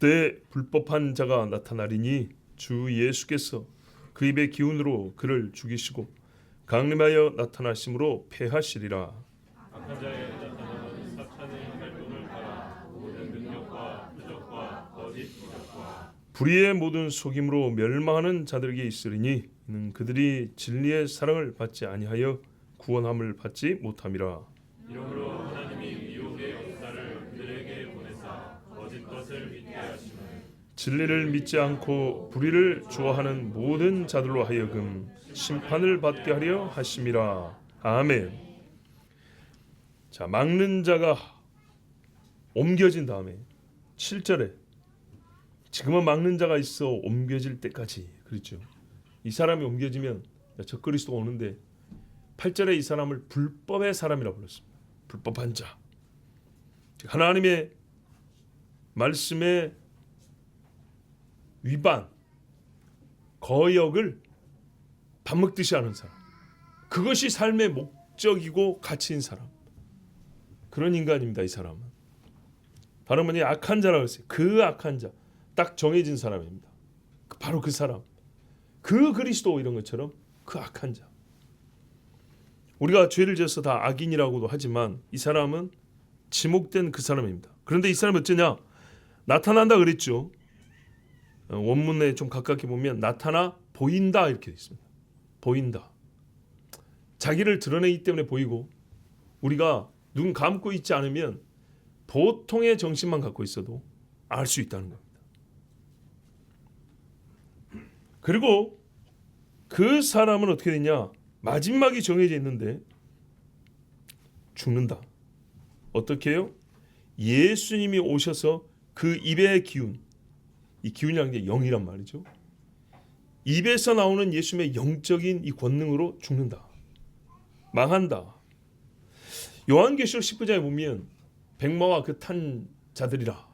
그때 불법한 자가 나타나리니 주 예수께서 그 입의 기운으로 그를 죽이시고 강림하여 나타나심으로 패하시리라. 악한 자의 나타나는 사탄의 활동을 따라 모든 능력과 부족과 거짓 기적과 불의의 모든 속임으로 멸망하는 자들에게 있으리니 이는 그들이 진리의 사랑을 받지 아니하여 구원함을 받지 못함이라. 이러므로 하나님이 미혹의 역사를 그들에게 보내사 거짓 것을 믿게 하시는 진리를 믿지 않고 불의를 좋아하는 모든 자들로 하여금 심판을 받게 하려 하심이라. 아멘. 자, 막는 자가 옮겨진 다음에 7절에 지금은 막는 자가 있어 옮겨질 때까지, 그렇죠. 이 사람이 옮겨지면 적그리스도가 오는데 8절에 이 사람을 불법의 사람이라고 불렀습니다. 불법한 자, 하나님의 말씀의 위반, 거역을 밥 먹듯이 하는 사람, 그것이 삶의 목적이고 가치인 사람, 그런 인간입니다. 이 사람은 바로 뭐냐, 악한 자라고 했어요. 그 악한 자, 딱 정해진 사람입니다. 바로 그 사람, 그 그리스도 이런 것처럼 그 악한 자. 우리가 죄를 지어서 다 악인이라고도 하지만 이 사람은 지목된 그 사람입니다. 그런데 이 사람이 어쩌냐, 나타난다 그랬죠. 원문에 좀 가깝게 보면 나타나 보인다 이렇게 되어 있습니다. 보인다. 자기를 드러내기 때문에 보이고, 우리가 눈 감고 있지 않으면 보통의 정신만 갖고 있어도 알 수 있다는 겁니다. 그리고 그 사람은 어떻게 되냐, 마지막이 정해져 있는데 죽는다. 어떻게 해요? 예수님이 오셔서 그 입의 기운, 이 기운이라는 게 영이란 말이죠. 입에서 나오는 예수님의 영적인 이 권능으로 죽는다. 망한다. 요한계시록 19장에 보면 백마와 그 탄 자들이라,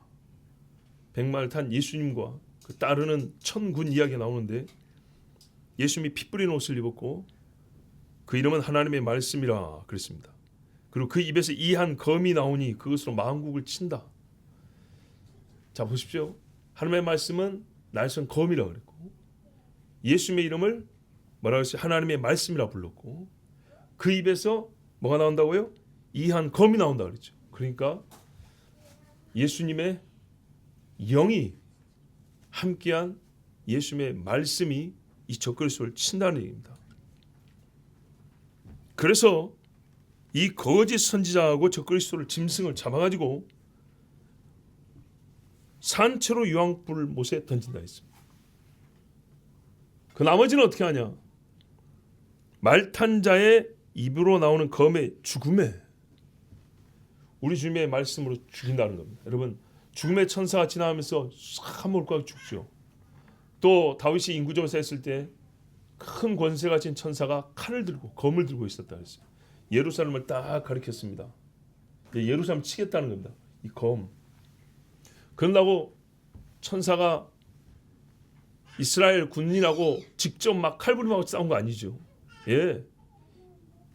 백마를 탄 예수님과 그 따르는 천군 이야기가 나오는데 예수님이 피 뿌린 옷을 입었고 그 이름은 하나님의 말씀이라 그랬습니다. 그리고 그 입에서 이 한 검이 나오니 그것으로 만국을 친다. 자, 보십시오. 하나님의 말씀은 날선 검이라 그랬고, 예수님의 이름을 뭐라고 했어요? 하나님의 말씀이라 불렀고, 그 입에서 뭐가 나온다고요? 이 한 검이 나온다 그랬죠. 그러니까 예수님의 영이 함께한 예수님의 말씀이 이 적그리스도를 친다는 얘기입니다. 그래서 이 거짓 선지자하고 적그리스도를 짐승을 잡아가지고 산채로 유황불 못에 던진다 했습니다. 그 나머지는 어떻게 하냐? 말탄 자의 입으로 나오는 검의 죽음에 우리 주님의 말씀으로 죽인다는 겁니다. 여러분, 죽음의 천사가 지나가면서 싹 한번 올 죽죠. 또 다윗이 인구조사 했을 때 큰 권세 가진 천사가 칼을 들고 검을 들고 있었다 했어요. 예루살렘을 딱 가리켰습니다. 예루살렘 치겠다는 겁니다. 이 검. 그런다고 천사가 이스라엘 군인하고 직접 막 칼부림하고 싸운 거 아니죠. 예.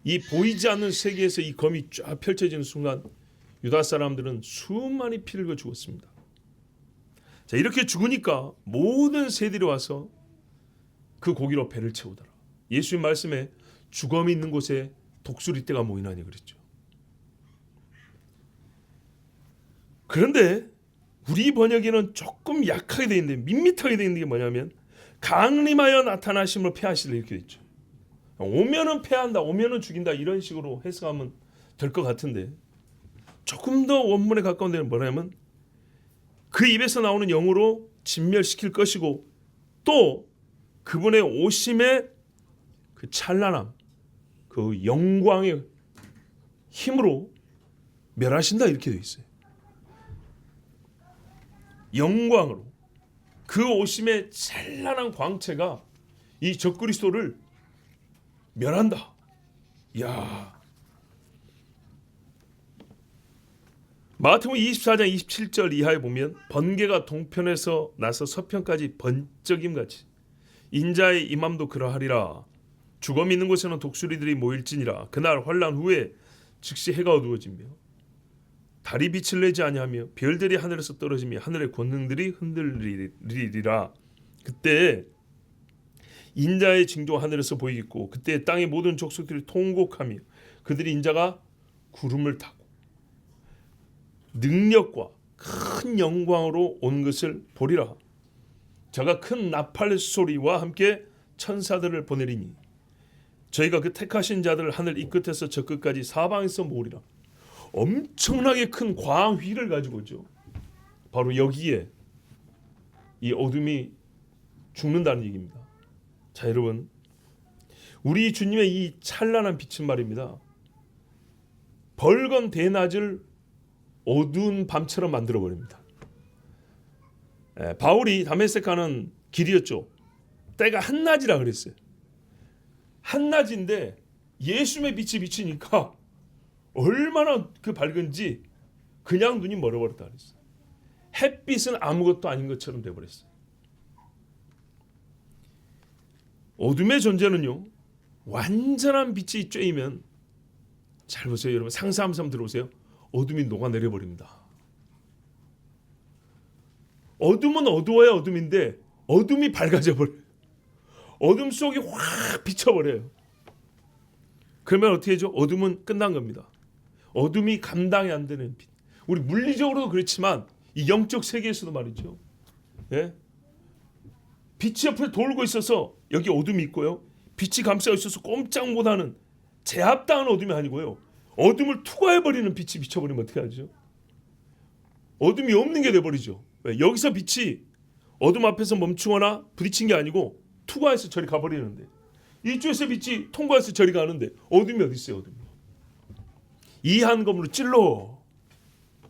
이 보이지 않는 세계에서 이 검이 쫙 펼쳐지는 순간 유다 사람들은 수많이 피를 흘려 죽었습니다. 자, 이렇게 죽으니까 모든 새들이 와서 그 고기로 배를 채우더라. 예수님 말씀에 주검이 있는 곳에 독수리떼가 모이나니 그랬죠. 그런데 우리 번역에는 조금 약하게 되어 있는데, 밋밋하게 되어 있는 게 뭐냐면 강림하여 나타나심을 패하시리라 이렇게 있죠. 오면은 패한다, 오면은 죽인다, 이런 식으로 해석하면 될 것 같은데, 조금 더 원문에 가까운 데는 뭐냐면 그 입에서 나오는 영으로 진멸시킬 것이고, 또 그분의 오심의 그 찬란함, 그 영광의 힘으로 멸하신다 이렇게 되어 있어요. 영광으로, 그 오심의 찬란한 광채가 이 적그리스도를 멸한다. 이야. 마태복음 24장 27절 이하에 보면 번개가 동편에서 나서 서편까지 번쩍임같이 인자의 임함도 그러하리라. 주검 있는 곳에는 독수리들이 모일지니라. 그날 환난 후에 즉시 해가 어두워지며 달이 빛을 내지 아니하며 별들이 하늘에서 떨어지며 하늘의 권능들이 흔들리리라. 그때 인자의 징조 하늘에서 보이겠고 그때 땅의 모든 족속들이 통곡하며 그들이 인자가 구름을 타고 능력과 큰 영광으로 온 것을 보리라. 저가 큰 나팔 소리와 함께 천사들을 보내리니 저희가 그 택하신 자들을 하늘 이 끝에서 저 끝까지 사방에서 모으리라. 엄청나게 큰 광휘를 가지고죠. 바로 여기에 이 어둠이 죽는다는 얘기입니다. 자, 여러분, 우리 주님의 이 찬란한 빛은 말입니다. 벌건 대낮을 어두운 밤처럼 만들어 버립니다. 바울이 다메섹 가는 길이었죠. 때가 한낮이라 그랬어요. 한낮인데 예수님의 빛이 비치니까 얼마나 그 밝은지 그냥 눈이 멀어버렸다 그랬어요. 햇빛은 아무것도 아닌 것처럼 돼버렸어요. 어둠의 존재는요, 완전한 빛이 쬐이면, 잘 보세요 여러분, 상상하면서 들어보세요. 어둠이 녹아내려 버립니다. 어둠은 어두워야 어둠인데 어둠이 밝아져 버려요. 어둠 속이 확 비쳐버려요. 그러면 어떻게 하죠? 어둠은 끝난 겁니다. 어둠이 감당이 안 되는 빛. 우리 물리적으로도 그렇지만 이 영적 세계에서도 말이죠. 예? 빛이 옆에 돌고 있어서 여기 어둠이 있고요. 빛이 감싸고 있어서 꼼짝 못하는 제압당한 어둠이 아니고요. 어둠을 투과해버리는 빛이 비쳐버리면 어떻게 하죠? 어둠이 없는 게 돼버리죠. 왜? 여기서 빛이 어둠 앞에서 멈추거나 부딪힌 게 아니고 투과해서 저리 가버리는데, 이쪽에서 빛이 통과해서 저리 가는데 어둠이 어디 있어요? 어둠이. 이 한 검으로 찔러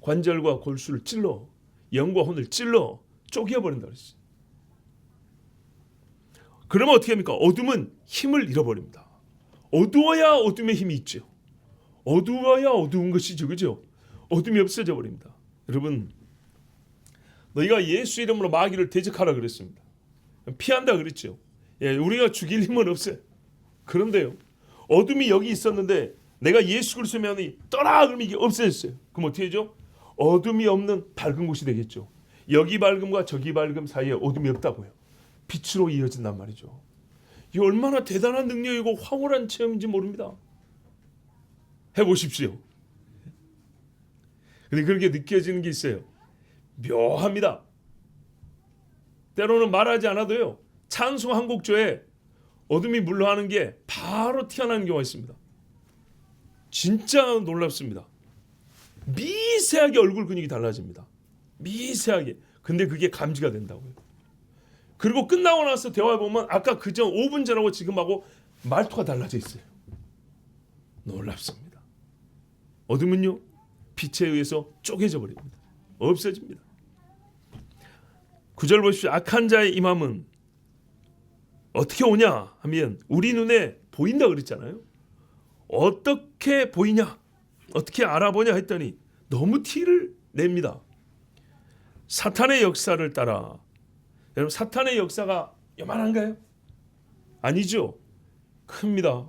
관절과 골수를 찔러 영과 혼을 찔러 쪼개버린다 그랬어요. 그러면 어떻게 합니까? 어둠은 힘을 잃어버립니다. 어두워야 어둠의 힘이 있죠. 어두워야 어두운 것이죠. 그죠? 어둠이 없어져 버립니다. 여러분, 너희가 예수 이름으로 마귀를 대적하라 그랬습니다. 피한다 그랬죠. 예, 우리가 죽일 힘은 없어요. 그런데요, 어둠이 여기 있었는데 내가 예수 그리스도면 떠나 그러면 이게 없어졌어요. 그럼 어떻게 하죠? 어둠이 없는 밝은 곳이 되겠죠. 여기 밝음과 저기 밝음 사이에 어둠이 없다고요. 빛으로 이어진단 말이죠. 이 얼마나 대단한 능력이고 황홀한 체험인지 모릅니다. 해보십시오. 근데 그렇게 느껴지는 게 있어요. 묘합니다. 때로는 말하지 않아도요, 찬송 한 곡조에 어둠이 물러가는 게 바로 튀어나오는 경우가 있습니다. 진짜 놀랍습니다. 미세하게 얼굴 근육이 달라집니다. 미세하게. 근데 그게 감지가 된다고요. 그리고 끝나고 나서 대화해보면 아까 그전 5분 전하고 지금하고 말투가 달라져 있어요. 놀랍습니다. 어둠은요, 빛에 의해서 쪼개져 버립니다. 없어집니다. 9절 보십시오. 악한 자의 임함은 어떻게 오냐 하면 우리 눈에 보인다 그랬잖아요. 어떻게 보이냐, 어떻게 알아보냐 했더니 너무 티를 냅니다. 사탄의 역사를 따라. 여러분, 사탄의 역사가 요만한가요? 아니죠. 큽니다.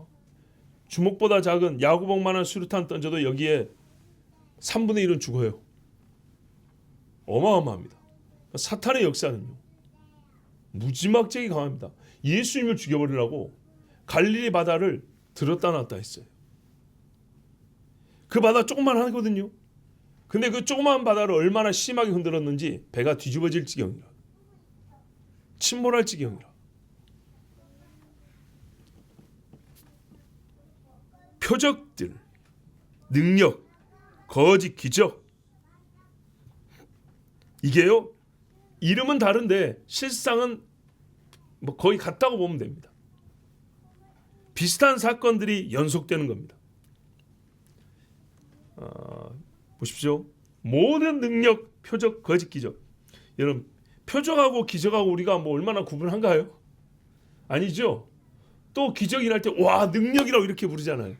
주먹보다 작은 야구봉만한 수류탄 던져도 여기에 3분의 1은 죽어요. 어마어마합니다. 사탄의 역사는요, 무지막지하게 강합니다. 예수님을 죽여버리려고 갈릴리 바다를 들었다 놨다 했어요. 그 바다 조금만 하거든요. 근데 그 조그만 바다를 얼마나 심하게 흔들었는지 배가 뒤집어질 지경이라, 침몰할 지경이라. 표적들, 능력, 거짓, 기적, 이게요, 이름은 다른데 실상은 뭐 거의 같다고 보면 됩니다. 비슷한 사건들이 연속되는 겁니다. 보십시오. 모든 능력, 표적, 거짓, 기적. 여러분, 표적하고 기적하고 우리가 뭐 얼마나 구분한가요? 아니죠. 또 기적이 날 때 와, 능력이라고 이렇게 부르잖아요.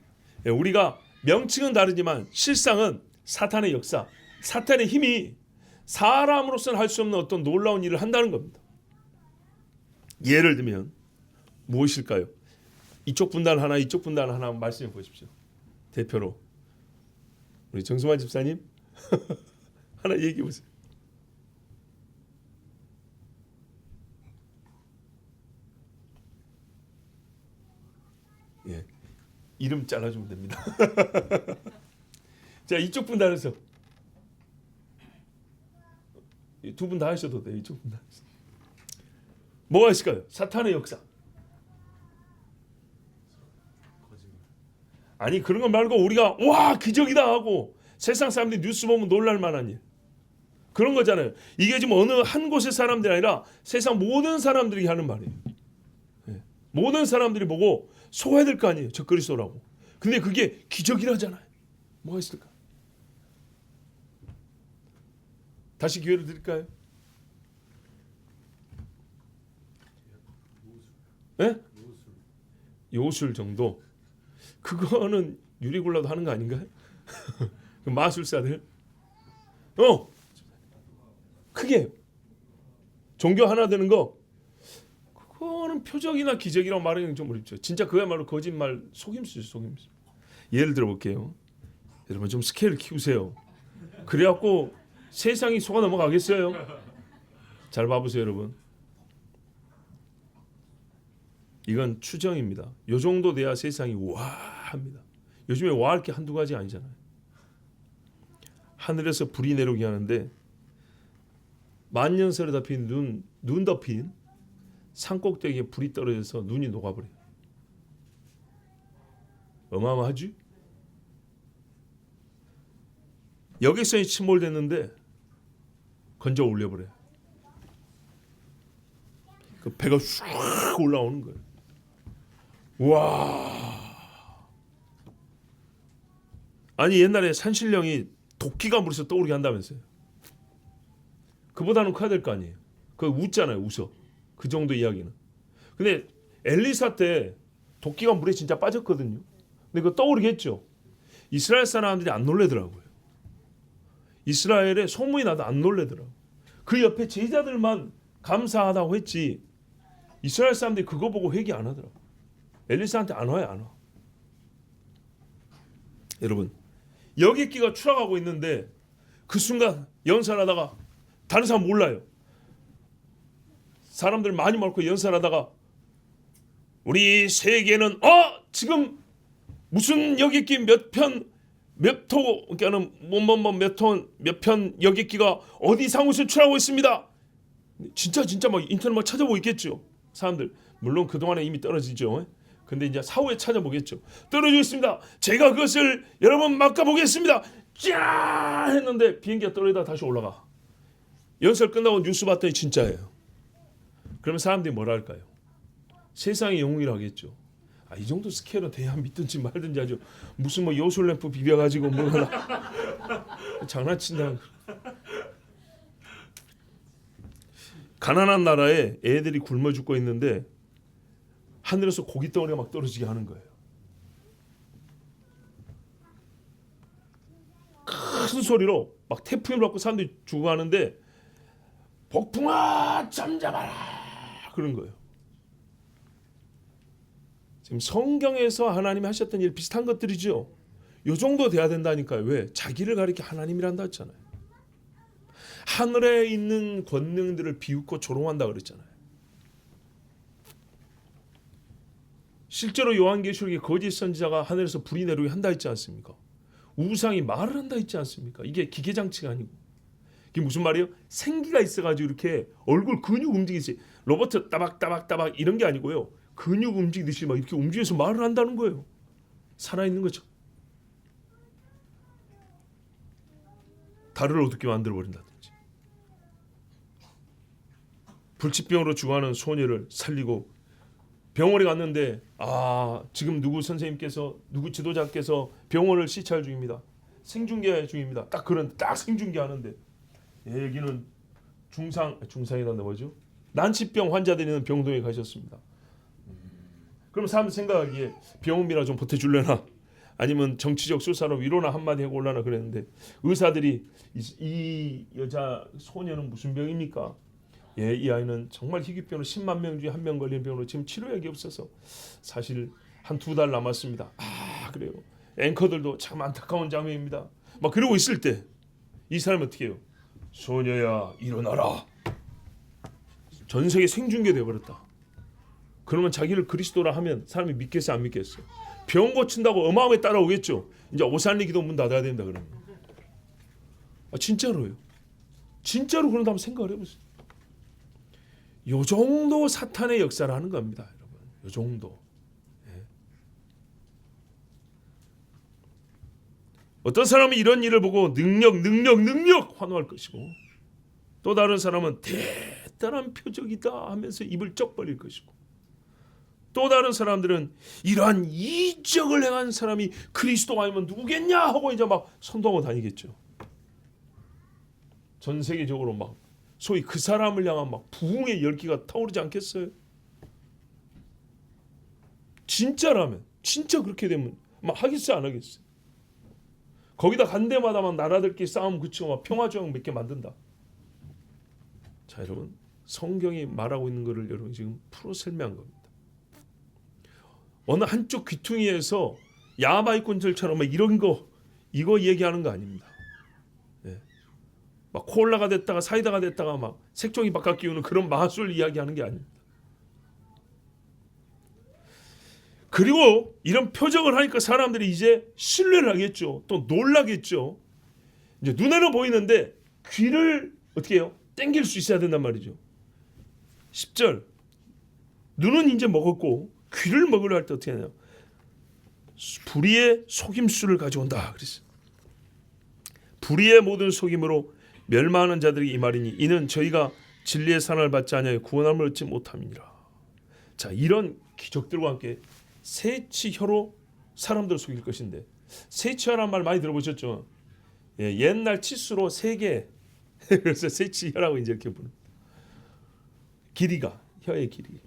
예, 우리가 명칭은 다르지만 실상은 사탄의 역사, 사탄의 힘이 사람으로서는 할 수 없는 어떤 놀라운 일을 한다는 겁니다. 예를 들면 무엇일까요? 이쪽 분단 하나, 이쪽 분단 하나 말씀해 보십시오. 대표로 우리 정수만 집사님, 하나 얘기해 보세요. 예, 이름 잘라주면 됩니다. 자, 이쪽 분 다 해서 두 분 다 하셔도 돼요. 이쪽 분 다. 뭐가 있을까요? 사탄의 역사. 아니 그런 거 말고 우리가 와 기적이다 하고 세상 사람들이 뉴스 보면 놀랄 만한 일. 그런 거잖아요. 이게 지금 어느 한 곳의 사람들이 아니라 세상 모든 사람들이 하는 말이에요. 예. 모든 사람들이 보고 소화해야 될 거 아니에요. 저 그리스도라고. 근데 그게 기적이라잖아요. 뭐가 있을까? 다시 기회를 드릴까요? 예? 요술 정도. 그거는 유리굴라도 하는 거 아닌가요? 그 마술사들. 크게 종교 하나 되는 거 그거는 표적이나 기적이라고 말하기는 좀 어렵죠. 진짜 그야말로 거짓말 속임수죠. 속임수. 예를 들어 볼게요. 여러분 좀 스케일을 키우세요. 그래갖고 세상이 속아 넘어가겠어요? 잘 봐보세요 여러분. 이건 추정입니다. 요 정도 돼야 세상이 와합니다. 요즘에 와할 게 한두 가지 아니잖아요. 하늘에서 불이 내려오게 하는데 만년설에 덮인 눈 덮인 산꼭대기에 불이 떨어져서 눈이 녹아버려요. 어마어마하지? 여객선이 침몰됐는데 건져 올려버려요. 그 배가 슉 올라오는 거예요. 와. 아니 옛날에 산신령이 도끼가 물에서 떠오르게 한다면서요. 그보다는 커야 될 거 아니에요. 그 웃잖아요. 웃어. 그 정도 이야기는. 근데 엘리사 때 도끼가 물에 진짜 빠졌거든요. 근데 그거 떠오르게 했죠. 이스라엘 사람들이 안 놀래더라고요. 이스라엘에 소문이 나도 안 놀래더라고요. 그 옆에 제자들만 감사하다고 했지 이스라엘 사람들이 그거 보고 회개 안 하더라고요. 엘리사한테 안 와요. 안 와. 여러분 여객기가 추락하고 있는데 그 순간 연설하다가 다른 사람 몰라요. 사람들 많이 많고 연설하다가 우리 세계는 지금 무슨 여객기 몇 호 그러니까는 몇 편 여객기가 어디 상호에서 추락하고 있습니다. 진짜 막 인터넷 막 찾아보고 있겠죠. 사람들 물론 그 동안에 이미 떨어지죠. 근데 이제 사후에 찾아보겠죠. 떨어지고 있습니다. 제가 그것을 여러분 막아보겠습니다. 짜 했는데 비행기가 떨어지다 다시 올라가. 연설 끝나고 뉴스 봤더니 진짜예요. 그러면 사람들이 뭐라 할까요? 세상의 영웅이라 하겠죠. 이 정도 스케일은 돼야 믿든지 말든지 하죠. 무슨 뭐 요술램프 비벼가지고 뭐가 장난친다. 가난한 나라에 애들이 굶어 죽고 있는데 하늘에서 고기 덩어리가 막 떨어지게 하는 거예요. 큰 소리로 막 태풍을 받고 사람들이 죽어가는데 폭풍아 잠잠하라 그런 거예요. 지금 성경에서 하나님이 하셨던 일 비슷한 것들이죠. 요 정도 돼야 된다니까요. 왜? 자기를 가리켜 하나님이란다 했잖아요. 하늘에 있는 권능들을 비웃고 조롱한다 그랬잖아요. 실제로 요한계시록에 거짓 선지자가 하늘에서 불이 내려오게 한다 했지 않습니까? 우상이 말을 한다 했지 않습니까? 이게 기계장치가 아니고 이게 무슨 말이에요? 생기가 있어가지고 이렇게 얼굴 근육 움직이지 로버트 따박따박따박 이런 게 아니고요. 근육 움직이듯이 막 이렇게 움직여서 말을 한다는 거예요. 살아있는 거죠. 달을 어둡게 만들어버린다든지 불치병으로 죽어가는 소녀를 살리고 병원에 갔는데 지금 누구 선생님께서 누구 지도자께서 병원을 시찰 중입니다. 생중계 중입니다. 딱 생중계하는데 여기는 중상이란다 뭐죠? 난치병 환자들이 있는 병동에 가셨습니다. 그럼 사람들 생각하기에 병원비나 좀 보태줄래나 아니면 정치적 수사로 위로나 한마디 하고 올라나 그랬는데 의사들이 이 여자 소녀는 무슨 병입니까? 이 아이는 정말 희귀병으로 10만 명 중에 1명 걸린 병으로 지금 치료약이 없어서 사실 한 2달 남았습니다. 그래요. 앵커들도 참 안타까운 장면입니다. 막 그러고 있을 때 이 사람은 어떻게 해요? 소녀야 일어나라. 전 세계 생중계 되어버렸다. 그러면 자기를 그리스도라 하면 사람이 믿겠어 안 믿겠어? 병 고친다고 어마어마하게 따라오겠죠. 이제 오산리 기도 문 닫아야 된다 그러면. 진짜로요. 진짜로 그런다면 생각을 해보세요. 요 정도 사탄의 역사를 하는 겁니다, 여러분. 요 정도. 어떤 사람은 이런 일을 보고 능력 환호할 것이고, 또 다른 사람은 대단한 표적이다 하면서 입을 쩍 벌릴 것이고, 또 다른 사람들은 이러한 이적을 행한 사람이 그리스도가 아니면 누구겠냐 하고 이제 막 선동하고 다니겠죠. 전 세계적으로 막 소위 그 사람을 향한 막 부흥의 열기가 타오르지 않겠어요? 진짜라면, 진짜 그렇게 되면 막 하겠어요, 안 하겠어요? 거기다 간 데마다 막 나라들끼리 싸움 그치고 막 평화조약 몇 개 만든다. 자, 여러분, 성경이 말하고 있는 것을 여러분 지금 풀어 설명한 겁니다. 어느 한쪽 귀퉁이에서 야마이꾼들처럼 막 이런 거 이거 얘기하는 거 아닙니다. 막 콜라가 됐다가 사이다가 됐다가 막 색종이 바깥 끼우는 그런 마술 이야기하는 게 아닙니다. 그리고 이런 표적을 하니까 사람들이 이제 신뢰를 하겠죠. 또 놀라겠죠. 이제 눈에는 보이는데 귀를 어떻게 해요? 땡길 수 있어야 된단 말이죠. 10절. 눈은 이제 먹었고 귀를 먹으려 할 때 어떻게 하냐? 불의의 속임수를 가져온다 그랬어요. 불의의 모든 속임으로 멸망하는 자들이 이 말이니 이는 저희가 진리의 산을 받지 아니하여 구원함을 얻지 못함이니라. 자, 이런 기적들과 함께 세치혀로 사람들을 속일 것인데, 세치혀란 말 많이 들어보셨죠? 옛날 치수로 3개 그래서 세치혀라고 이제 이렇게 부릅니다. 길이가 혀의 길이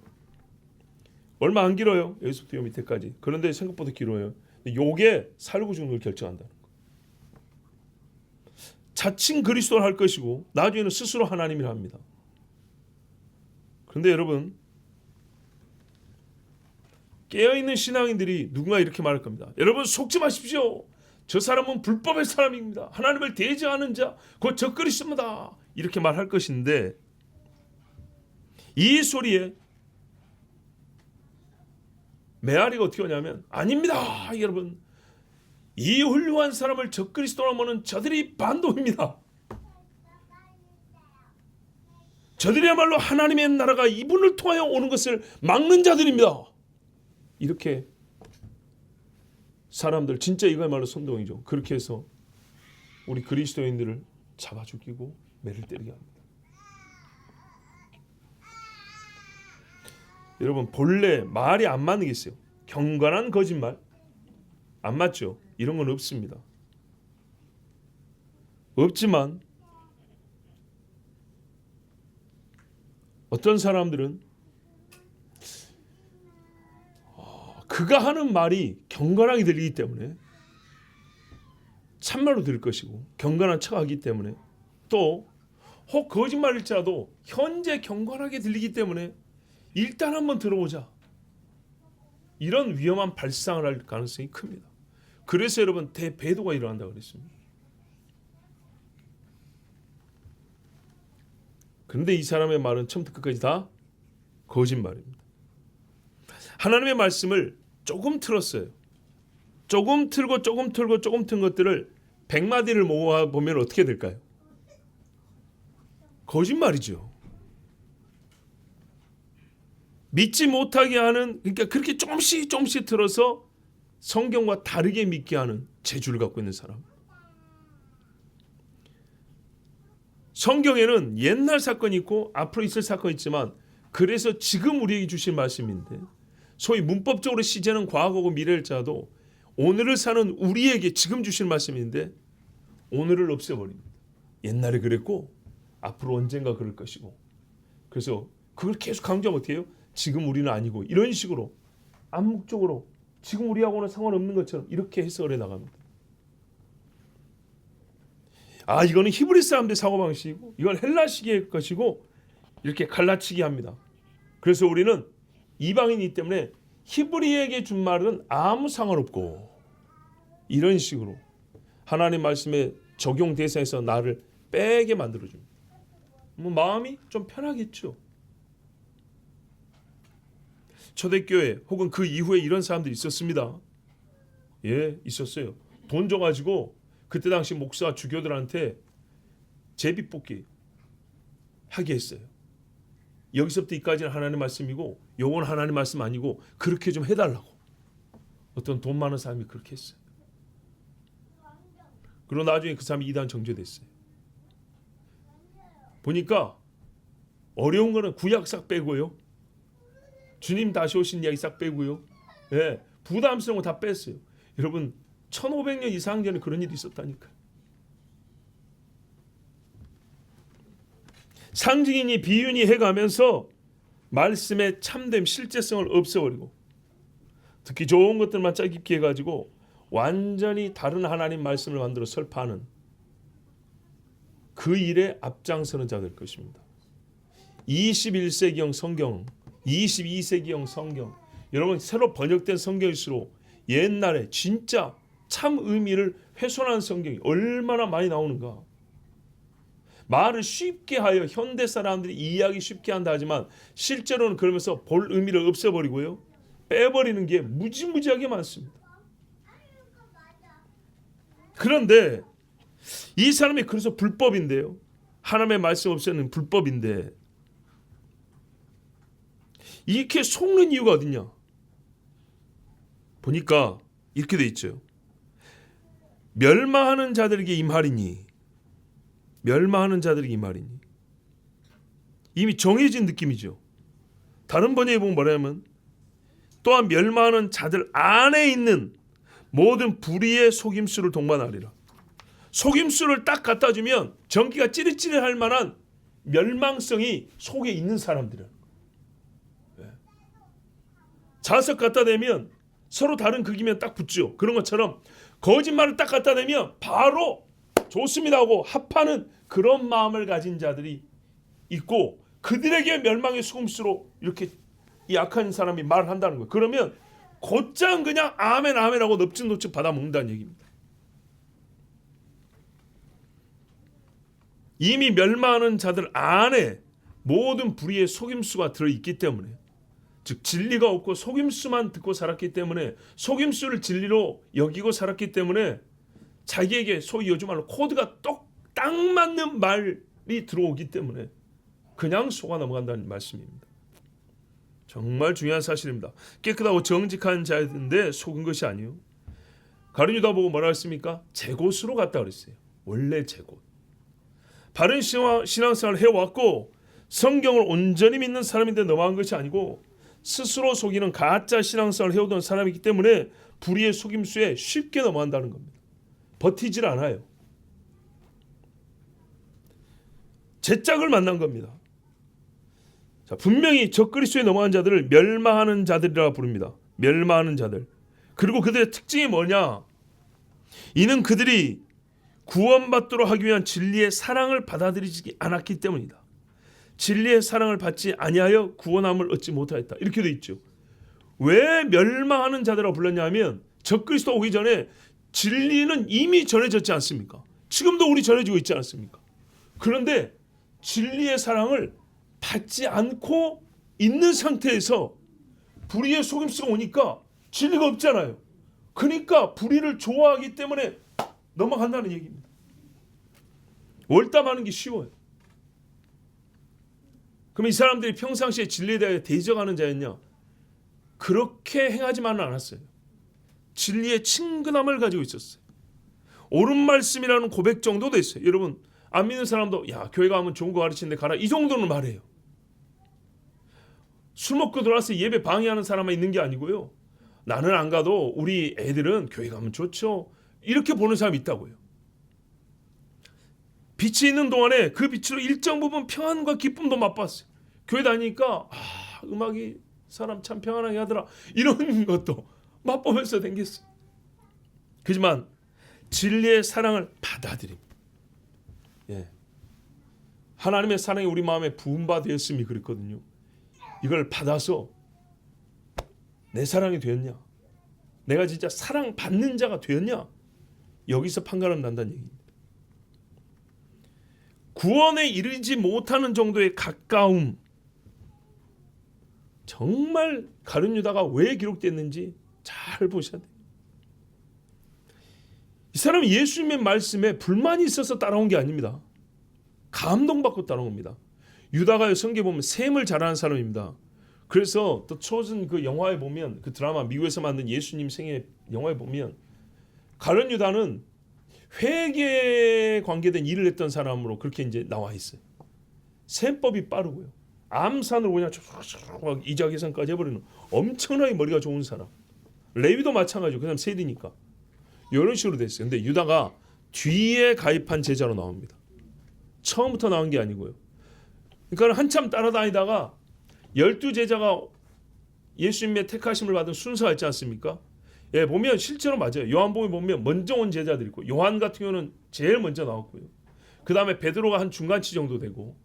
얼마 안 길어요. 여기서부터 요 밑에까지. 그런데 생각보다 길어요. 요게 살고 죽는 걸 결정한다는 거. 자칭 그리스도를 할 것이고 나중에는 스스로 하나님이라 합니다. 그런데 여러분, 깨어있는 신앙인들이 누군가 이렇게 말할 겁니다. 여러분 속지 마십시오. 저 사람은 불법의 사람입니다. 하나님을 대적하는 자, 곧 저 그리스도입니다. 이렇게 말할 것인데, 이 소리에 메아리가 어떻게 오냐면, 아닙니다 여러분, 이 훌륭한 사람을 적그리스도라 하면 저들이 반도입니다. 저들이야말로 하나님의 나라가 이분을 통하여 오는 것을 막는 자들입니다. 이렇게 사람들, 진짜 이거야말로 선동이죠. 그렇게 해서 우리 그리스도인들을 잡아 죽이고 매를 때리게 합니다. 여러분, 본래 말이 안 맞는 게 있어요. 경건한 거짓말 안 맞죠? 이런 건 없습니다. 없지만 어떤 사람들은 그가 하는 말이 경건하게 들리기 때문에 참말로 들을 것이고 경건한 척하기 때문에, 또 혹 거짓말일지라도 현재 경건하게 들리기 때문에 일단 한번 들어보자, 이런 위험한 발상을 할 가능성이 큽니다. 그래서 여러분 대배도가 일어난다고 그랬습니다. 그런데 이 사람의 말은 처음부터 끝까지 다 거짓말입니다. 하나님의 말씀을 조금 틀었어요. 조금 틀고 조금 틀고 조금 튼 것들을 100마디를 모아보면 어떻게 될까요? 거짓말이죠. 믿지 못하게 하는, 그러니까 그렇게 조금씩 틀어서 성경과 다르게 믿게 하는 재주를 갖고 있는 사람. 성경에는 옛날 사건이 있고 앞으로 있을 사건이 있지만, 그래서 지금 우리에게 주신 말씀인데, 소위 문법적으로 시제는 과거고 미래일자도 오늘을 사는 우리에게 지금 주신 말씀인데 오늘을 없애버립니다. 옛날에 그랬고 앞으로 언젠가 그럴 것이고, 그래서 그걸 계속 강조하면 어떻게 해요? 지금 우리는 아니고, 이런 식으로 암묵적으로 지금 우리하고는 상관없는 것처럼 이렇게 해석을 해나갑니다. 이거는 히브리 사람들의 사고방식이고 이건 헬라식의 것이고, 이렇게 갈라치기 합니다. 그래서 우리는 이방인이기 때문에 히브리에게 준 말은 아무 상관없고, 이런 식으로 하나님 말씀에 적용 대상에서 나를 빼게 만들어줍니다. 뭐 마음이 좀 편하겠죠. 초대교회 혹은 그 이후에 이런 사람들이 있었습니다. 예, 있었어요. 돈 줘가지고 그때 당시 목사 주교들한테 제비뽑기 하게 했어요. 여기서부터 이까지는 하나님의 말씀이고 요건 하나님의 말씀 아니고 그렇게 좀 해달라고. 어떤 돈 많은 사람이 그렇게 했어요. 그리고 나중에 그 사람이 이단 정죄됐어요. 보니까 어려운 거는 구약 싹 빼고요. 주님 다시 오신 이야기 싹 빼고요. 예, 부담스러운 거 다 뺐어요. 여러분 1500년 이상 전에 그런 일이 있었다니까요. 상징이니 비유니 해가면서 말씀의 참됨 실제성을 없애버리고 듣기 좋은 것들만 짜깁기 해가지고 완전히 다른 하나님 말씀을 만들어 설파하는 그 일에 앞장서는 자들 것입니다. 21세기형 성경, 22세기형 성경, 여러분 새로 번역된 성경일수록 옛날에 진짜 참 의미를 훼손한 성경이 얼마나 많이 나오는가. 말을 쉽게 하여 현대 사람들이 이해하기 쉽게 한다 하지만 실제로는 그러면서 볼 의미를 없애버리고요. 빼버리는 게 무지무지하게 많습니다. 그런데 이 사람이 그래서 불법인데요. 하나님의 말씀 없애는 불법인데 이렇게 속는 이유가 어딨냐. 보니까 이렇게 돼 있죠. 멸망하는 자들에게 임하리니 멸망하는 자들에게 임하리니 이미 정해진 느낌이죠. 다른 번역에 보면 뭐냐면 또한 멸망하는 자들 안에 있는 모든 불의의 속임수를 동반하리라. 속임수를 딱 갖다 주면 전기가 찌릿찌릿할 만한 멸망성이 속에 있는 사람들은 자석 갖다 대면 서로 다른 극이면 딱 붙죠. 그런 것처럼 거짓말을 딱 갖다 대면 바로 좋습니다 하고 합하는 그런 마음을 가진 자들이 있고 그들에게 멸망의 속임수로 이렇게 이 약한 사람이 말을 한다는 거예요. 그러면 곧장 그냥 아멘 아멘 하고 넙죽넙죽 받아먹는다는 얘기입니다. 이미 멸망하는 자들 안에 모든 불의의 속임수가 들어있기 때문에 즉 진리가 없고 속임수만 듣고 살았기 때문에 속임수를 진리로 여기고 살았기 때문에 자기에게 소위 요즘 말로 코드가 딱 맞는 말이 들어오기 때문에 그냥 속아 넘어간다는 말씀입니다. 정말 중요한 사실입니다. 깨끗하고 정직한 자인데 속은 것이 아니요. 가룟 유다 보고 뭐라 했습니까? 제 곳으로 갔다 그랬어요. 원래 제 곳. 바른 신앙생활을 해왔고 성경을 온전히 믿는 사람인데 넘어간 것이 아니고 스스로 속이는 가짜 신앙생활을 해오던 사람이기 때문에 불의의 속임수에 쉽게 넘어간다는 겁니다. 버티질 않아요. 제 짝을 만난 겁니다. 자, 분명히 적그리스도에 넘어간 자들을 멸망하는 자들이라 부릅니다. 멸망하는 자들. 그리고 그들의 특징이 뭐냐? 이는 그들이 구원받도록 하기 위한 진리의 사랑을 받아들이지 않았기 때문이다. 진리의 사랑을 받지 아니하여 구원함을 얻지 못하였다. 이렇게 돼 있죠. 왜 멸망하는 자들이라고 불렀냐면 적그리스도 오기 전에 진리는 이미 전해졌지 않습니까? 지금도 우리 전해지고 있지 않습니까? 그런데 진리의 사랑을 받지 않고 있는 상태에서 불의의 속임수가 오니까 진리가 없잖아요. 그러니까 불의를 좋아하기 때문에 넘어간다는 얘기입니다. 월담하는 게 쉬워요. 그럼 이 사람들이 평상시에 진리에 대해 대적하는 자였냐? 그렇게 행하지만은 않았어요. 진리의 친근함을 가지고 있었어요. 옳은 말씀이라는 고백 정도도 있어요. 여러분 안 믿는 사람도 야 교회 가면 좋은 거 가르치는데 가라 이 정도는 말해요. 술 먹고 들어와서 예배 방해하는 사람만 있는 게 아니고요. 나는 안 가도 우리 애들은 교회 가면 좋죠. 이렇게 보는 사람이 있다고요. 빛이 있는 동안에 그 빛으로 일정 부분 평안과 기쁨도 맛봤어요. 교회 다니니까 음악이 사람 참 평안하게 하더라. 이런 것도 맛보면서 댕겼어요. 그렇지만 진리의 사랑을 받아들임. 예. 하나님의 사랑이 우리 마음에 부음바 되었음이 그랬거든요. 이걸 받아서 내 사랑이 되었냐? 내가 진짜 사랑받는 자가 되었냐? 여기서 판가름 난다는 얘기입니다. 구원에 이르지 못하는 정도의 가까움. 정말 가룟 유다가 왜 기록됐는지 잘 보셔야 돼요. 이 사람은 예수님의 말씀에 불만이 있어서 따라온 게 아닙니다. 감동받고 따라온 겁니다. 유다가 성경에 보면 셈을 잘하는 사람입니다. 그래서 또 초전 그 영화에 보면, 그 드라마 미국에서 만든 예수님 생애 영화에 보면 가룟 유다는 회계에 관계된 일을 했던 사람으로 그렇게 이제 나와 있어요. 셈법이 빠르고요. 암산을 그냥 막 이자 계산까지 해버리는 엄청나게 머리가 좋은 사람. 레위도 마찬가지고 그 사람 세리니까 이런 식으로 됐어요. 근데 유다가 뒤에 가입한 제자로 나옵니다. 처음부터 나온 게 아니고요. 그러니까 한참 따라다니다가 12제자가 예수님의 택하심을 받은 순서가 있지 않습니까? 예, 보면 실제로 맞아요. 요한복음에 보면 먼저 온 제자들이 있고, 요한 같은 경우는 제일 먼저 나왔고요. 그 다음에 베드로가 한 중간치 정도 되고,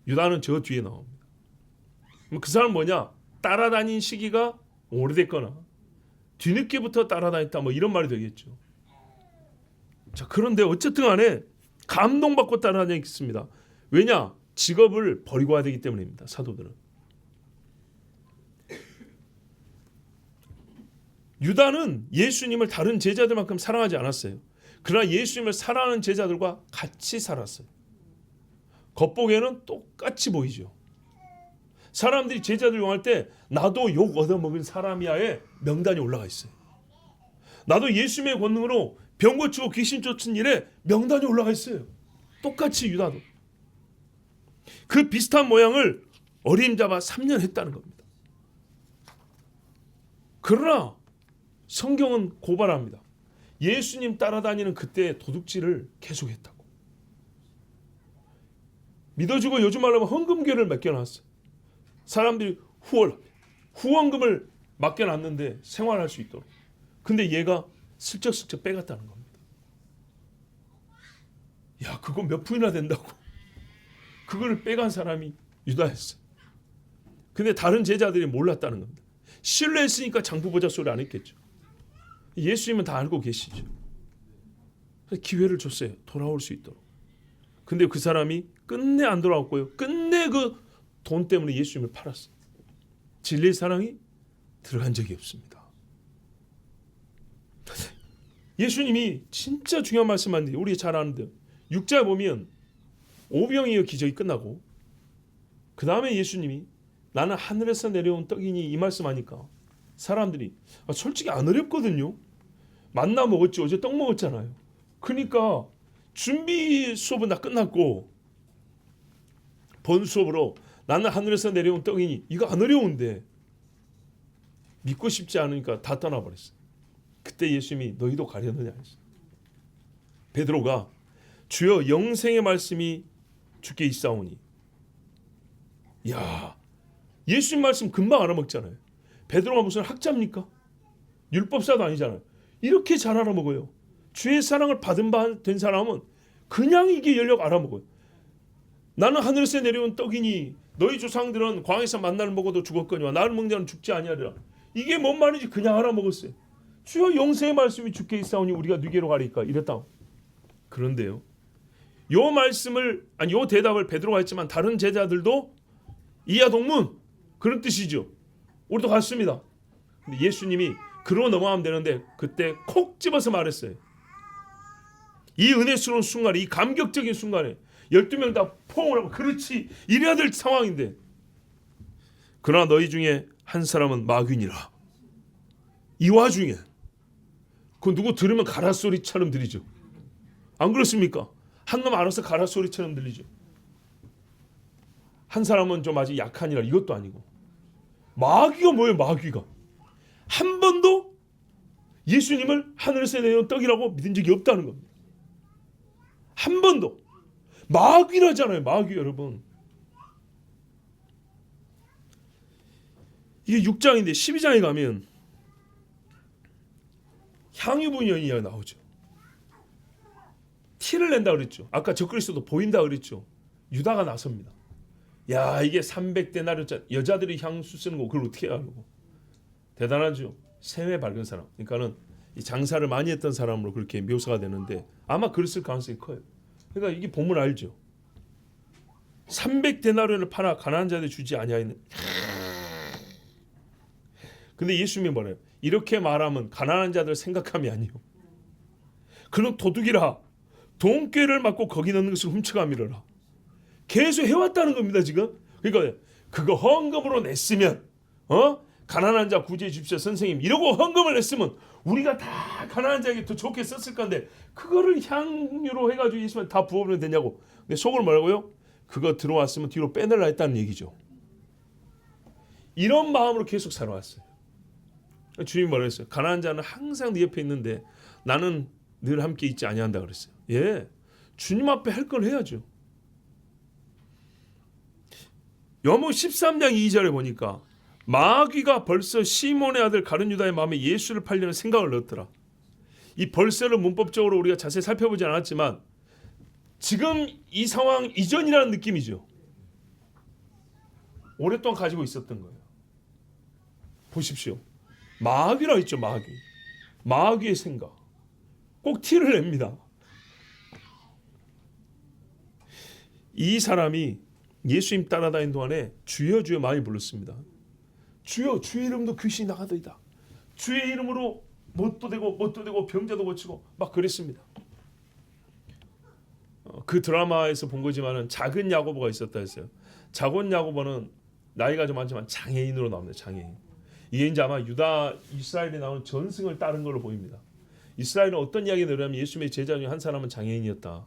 유다는 저 뒤에 나옵니다. 그 사람은 뭐냐? 따라다닌 시기가 오래됐거나 뒤늦게부터 따라다녔다, 뭐 이런 말이 되겠죠. 자, 그런데 어쨌든 간에 감동받고 따라다녔습니다. 왜냐? 직업을 버리고 와야 되기 때문입니다. 사도들은. 유다는 예수님을 다른 제자들만큼 사랑하지 않았어요. 그러나 예수님을 사랑하는 제자들과 같이 살았어요. 겉보기에는 똑같이 보이죠. 사람들이 제자들 용할 때 나도 욕 얻어먹은 사람이야의 명단이 올라가 있어요. 나도 예수님의 권능으로 병 고치고 귀신 쫓은 일에 명단이 올라가 있어요. 똑같이 유다도. 그 비슷한 모양을 어림잡아 3년 했다는 겁니다. 그러나 성경은 고발합니다. 예수님 따라다니는 그때의 도둑질을 계속했다고. 믿어주고 요즘 말로 하면 헌금교를 맡겨놨어요. 사람들이 후원금을 맡겨놨는데 생활할 수 있도록. 근데 얘가 슬쩍슬쩍 빼갔다는 겁니다. 야, 그거 몇 푼이나 된다고. 그거를 빼간 사람이 유다였어요. 근데 다른 제자들이 몰랐다는 겁니다. 신뢰했으니까 장부보자 소리 안 했겠죠. 예수님은 다 알고 계시죠. 기회를 줬어요. 돌아올 수 있도록. 근데 그 사람이 끝내 안 돌아왔고요. 끝내 그 돈 때문에 예수님을 팔았어요. 진리의 사랑이 들어간 적이 없습니다. 예수님이 진짜 중요한 말씀하는데 우리 잘 아는데 6장에 보면 오병이어 기적이 끝나고 그 다음에 예수님이 나는 하늘에서 내려온 떡이니 이 말씀하니까 사람들이 솔직히 안 어렵거든요. 만나 먹었지, 어제 떡 먹었잖아요. 그러니까 준비 수업은 다 끝났고 본 수업으로 나는 하늘에서 내려온 떡이니 이거 안 어려운데 믿고 싶지 않으니까 다 떠나버렸어요. 그때 예수님이 너희도 가려느냐 했어요. 베드로가 주여 영생의 말씀이 주께 있사오니. 야, 예수님 말씀 금방 알아먹잖아요. 베드로가 무슨 학자입니까? 율법사도 아니잖아요. 이렇게 잘 알아먹어요. 주의 사랑을 받은 바 된 사람은 그냥 이게 열력 알아먹어요. 나는 하늘에서 내려온 떡이니 너희 조상들은 광야에서 만나를 먹어도 죽었거니와 나를 먹는 자는 죽지 아니하리라. 이게 뭔 말인지 그냥 알아먹었어요. 주여 영생의 말씀이 주께 있사오니 우리가 누게로 가리까 이랬다. 그런데요, 요 말씀을 요 대답을 베드로가 했지만 다른 제자들도 이하 동문 그런 뜻이죠. 우리도 갔습니다. 근데 예수님이 그러고 넘어가면 되는데 그때 콕 집어서 말했어요. 이 은혜스러운 순간에, 이 감격적인 순간에 12명 다 포옹을 하고 그렇지 이래야 될 상황인데 그러나 너희 중에 한 사람은 마귀니라. 이 와중에 그 누구 들으면 가라소리처럼 들리죠. 안 그렇습니까? 한 놈 알아서 가라소리처럼 들리죠. 한 사람은 좀 아직 약하니라 이것도 아니고 마귀가 뭐예요? 마귀가 한 번도 예수님을 하늘에서 내려온 떡이라고 믿은 적이 없다는 겁니다. 한 번도. 마귀라잖아요. 마귀 여러분. 이게 6장인데 12장에 가면 향유분연이 나오죠. 티를 낸다 그랬죠. 아까 적그리스도도 보인다 그랬죠. 유다가 나섭니다. 야, 이게 300데나리온 여자들이 향수 쓰는 거 그걸 어떻게 하려고. 대단하죠. 세뇌 밝은 사람. 그러니까는 이 장사를 많이 했던 사람으로 그렇게 묘사가 되는데 아마 그랬을 가능성이 커요. 그러니까 이게 보면 알죠. 300데나리온을 팔아 가난한 자들에 주지 아니하였느냐. 근데 예수님이 뭐래요? 이렇게 말하면 가난한 자들 생각함이 아니요. 그는 도둑이라 돈꾀를 맞고 거기 넣는 것을 훔쳐가미르라. 계속 해왔다는 겁니다 지금. 그러니까 그거 헌금으로 냈으면 가난한 자 구제해 주십시오 선생님 이러고 헌금을 냈으면 우리가 다 가난한 자에게 더 좋게 썼을 건데 그거를 향유로 해가지고 예수님 다 부어버리면 되냐고. 근데 속으로 뭐라고요? 그거 들어왔으면 뒤로 빼내려 했다는 얘기죠. 이런 마음으로 계속 살아왔어요. 주님이 뭐라 했어요? 가난한 자는 항상 네 옆에 있는데 나는 늘 함께 있지 아니한다 그랬어요. 예, 주님 앞에 할 걸 해야죠. 요한복음 13장 2절에 보니까 마귀가 벌써 시몬의 아들 가룟 유다의 마음에 예수를 팔려는 생각을 넣었더라. 이 벌써를 문법적으로 우리가 자세히 살펴보지 않았지만 지금 이 상황 이전이라는 느낌이죠. 오랫동안 가지고 있었던 거예요. 보십시오. 마귀라 했죠. 마귀의 생각. 꼭 티를 냅니다. 이 사람이 예수님 따라다니는 동안에 주여 주여 많이 불렀습니다. 주여 주의 이름도 귀신이 나가더이다. 주의 이름으로 못도 되고 병자도 고치고 막 그랬습니다. 그 드라마에서 본 거지만은 작은 야고보가 있었다 했어요. 작은 야고보는 나이가 좀 많지만 장애인으로 나옵니다. 장애인. 이게 이제 아마 유다 이스라엘에 나오는 전승을 따른 걸로 보입니다. 이스라엘은 어떤 이야기가 내려오면 예수님의 제자 중에 한 사람은 장애인이었다.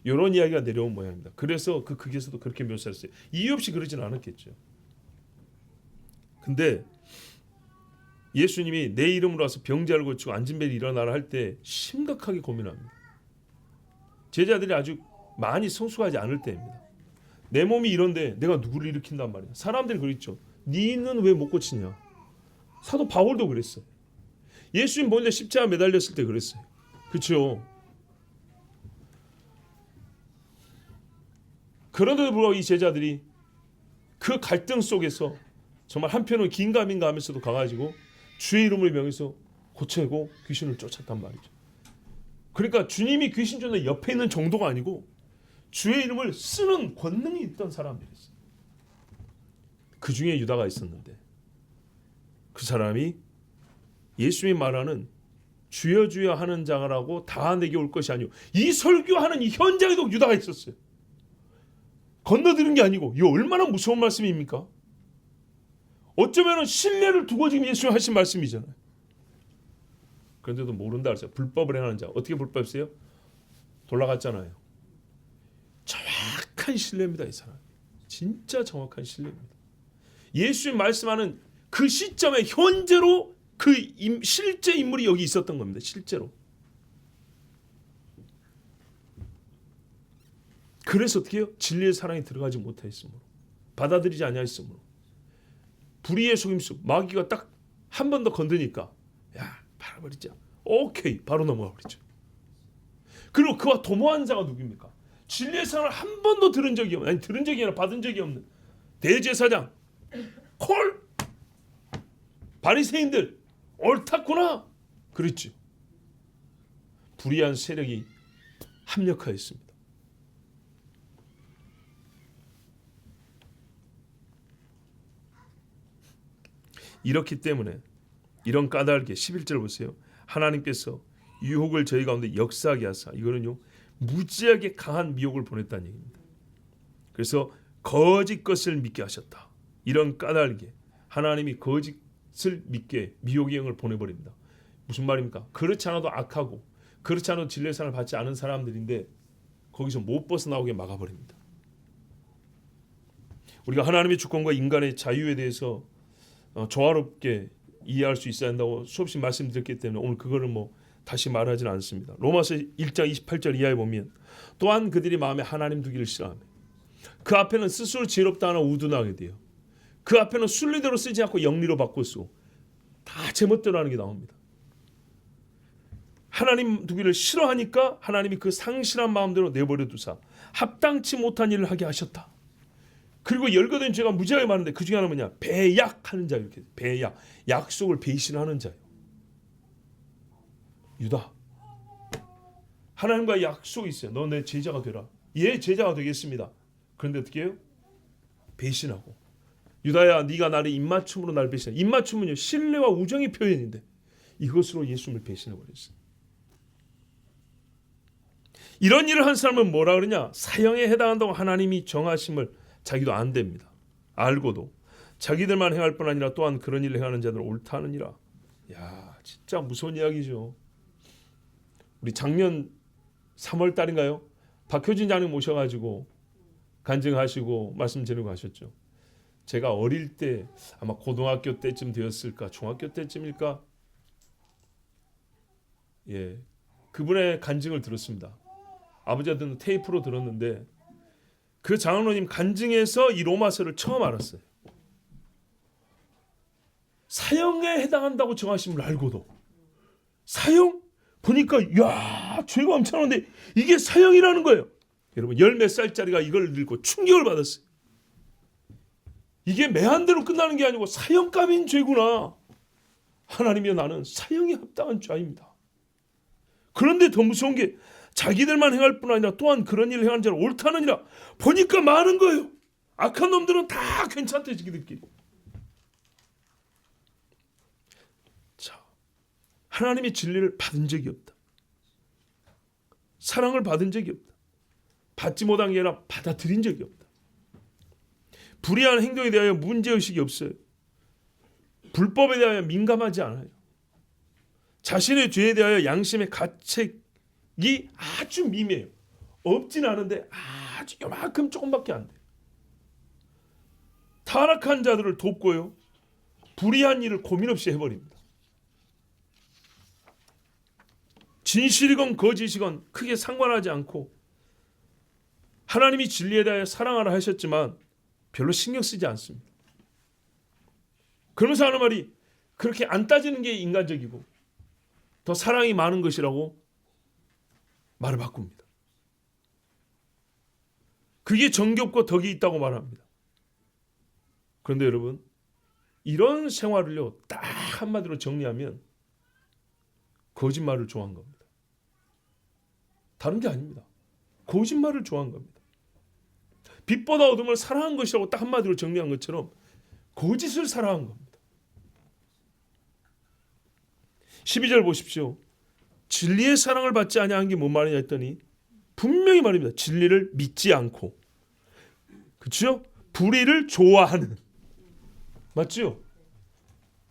이런 이야기가 내려온 모양입니다. 그래서 그 극에서도 그렇게 묘사했어요. 이유 없이 그러지는 않았겠죠. 근데 예수님이 내 이름으로 와서 병자를 고치고 앉은 배 일어나라 할 때 심각하게 고민합니다. 제자들이 아주 많이 성숙하지 않을 때입니다. 내 몸이 이런데 내가 누구를 일으킨단 말이야. 사람들이 그랬죠. 니는 왜 못 고치냐. 사도 바울도 그랬어요. 예수님 먼저 십자가 매달렸을 때 그랬어요. 그렇죠. 그런데도 불구하고 이 제자들이 그 갈등 속에서 정말 한편은 긴가민가 하면서도 가가지고 주의 이름을 명해서 고치고 귀신을 쫓았단 말이죠. 그러니까 주님이 귀신 쫓는 옆에 있는 정도가 아니고 주의 이름을 쓰는 권능이 있던 사람들이었어요. 그 중에 유다가 있었는데 그 사람이 예수님이 말하는 주여 주여 하는 자라고 다 내게 올 것이 아니오. 이 설교하는 이 현장에도 유다가 있었어요. 건너들은 게 아니고 이거 얼마나 무서운 말씀입니까? 어쩌면 신뢰를 두고 지금 예수님 하신 말씀이잖아요. 그런데도 모른다 그랬어요. 불법을 행하는 자. 어떻게 불법이세요? 돌아갔잖아요. 정확한 신뢰입니다. 이 사람. 진짜 정확한 신뢰입니다. 예수님 말씀하는 그 시점에 현재로 그 실제 인물이 여기 있었던 겁니다. 실제로. 그래서 어떻게 해요? 진리의 사랑에 들어가지 못하였으므로 받아들이지 아니하였으므로 불의의 속임수 마귀가 딱 한 번 더 건드니까 야 팔아버리자. 오케이 바로 넘어가 버리죠. 그리고 그와 도모한 자가 누굽니까? 진리의 사랑을 한 번도 들은 적이 없는, 아니 들은 적이 아니라 받은 적이 없는 대제사장 콜 바리새인들 옳았구나 그랬죠. 불의한 세력이 합력하였습니다. 이렇기 때문에 이런 까닭에 11절 보세요. 하나님께서 유혹을 저희 가운데 역사하게 하사 이거는요 무지하게 강한 미혹을 보냈다는 얘기입니다. 그래서 거짓 것을 믿게 하셨다. 이런 까닭에 하나님이 거짓을 믿게 미혹의 영을 보내버립니다. 무슨 말입니까? 그렇지 않아도 악하고 그렇지 않아도 진리의 사랑을 받지 않은 사람들인데 거기서 못 벗어나오게 막아버립니다. 우리가 하나님의 주권과 인간의 자유에 대해서 조화롭게 이해할 수 있어야 한다고 수없이 말씀드렸기 때문에 오늘 그거를 다시 말하지는 않습니다. 로마서 1장 28절 이하에 보면 또한 그들이 마음에 하나님 두기를 싫어하며 그 앞에는 스스로 지혜롭다 하나 우둔하게 돼요. 그 앞에는 순리대로 쓰지 않고 영리로 바꿔 쓰고 다 제멋대로 하는 게 나옵니다. 하나님 두기를 싫어하니까 하나님이 그 상실한 마음대로 내버려 두사 합당치 못한 일을 하게 하셨다. 그리고 열거된 죄가 무지하게 많은데 그 중에 하나는 뭐냐? 배약하는 자. 이렇게 배약, 약속을 배신하는 자예요. 유다. 하나님과 약속이 있어요. 너 내 제자가 되라. 예, 제자가 되겠습니다. 그런데 어떻게 해요? 배신하고. 유다야, 네가 나를 입맞춤으로 날 배신해. 입맞춤은요, 신뢰와 우정의 표현인데 이것으로 예수님을 배신해 버렸어요. 이런 일을 한 사람은 뭐라 그러냐? 사형에 해당한다고 하나님이 정하심을 자기도 안 됩니다. 알고도 자기들만 행할 뿐 아니라 또한 그런 일을 행하는 자들은 옳다 하느니라. 야, 진짜 무서운 이야기죠. 우리 작년 3월 달인가요? 박효진 장님 모셔가지고 간증하시고 말씀 전하고 하셨죠. 제가 어릴 때 아마 고등학교 때쯤 되었을까, 중학교 때쯤일까, 예, 그분의 간증을 들었습니다. 아버지한테는 테이프로 들었는데 그 장로님 간증에서 이 로마서를 처음 알았어요. 사형에 해당한다고 정하심을 알고도 사형? 보니까 야, 죄가 엄청난데 이게 사형이라는 거예요. 여러분, 10몇 살짜리가 이걸 읽고 충격을 받았어요. 이게 매한대로 끝나는 게 아니고 사형감인 죄구나. 하나님이여, 나는 사형에 합당한 죄입니다. 그런데 더 무서운 게 자기들만 행할 뿐 아니라 또한 그런 일을 행하는 자는 옳다느니라. 보니까 많은 거예요. 악한 놈들은 다 괜찮대, 자기들끼리. 자, 하나님의 진리를 받은 적이 없다. 사랑을 받은 적이 없다. 받지 못한 게 아니라 받아들인 적이 없다. 불의한 행동에 대하여 문제의식이 없어요. 불법에 대하여 민감하지 않아요. 자신의 죄에 대하여 양심의 가책이 아주 미미해요. 없진 않은데 아주 요만큼 조금밖에 안 돼요. 타락한 자들을 돕고요, 불의한 일을 고민 없이 해버립니다. 진실이건 거짓이건 크게 상관하지 않고 하나님이 진리에 대하여 사랑하라 하셨지만 별로 신경 쓰지 않습니다. 그러면서 하는 말이 그렇게 안 따지는 게 인간적이고 더 사랑이 많은 것이라고 말을 바꿉니다. 그게 정겹고 덕이 있다고 말합니다. 그런데 여러분, 이런 생활을요, 딱 한마디로 정리하면 거짓말을 좋아한 겁니다. 다른 게 아닙니다. 거짓말을 좋아한 겁니다. 빛보다 어둠을 사랑한 것이라고 딱 한마디로 정리한 것처럼 거짓을 사랑한 겁니다. 12절 보십시오. 진리의 사랑을 받지 아니한 게 뭔 말이냐 했더니 분명히 말입니다. 진리를 믿지 않고, 그렇죠? 불의를 좋아하는, 맞죠?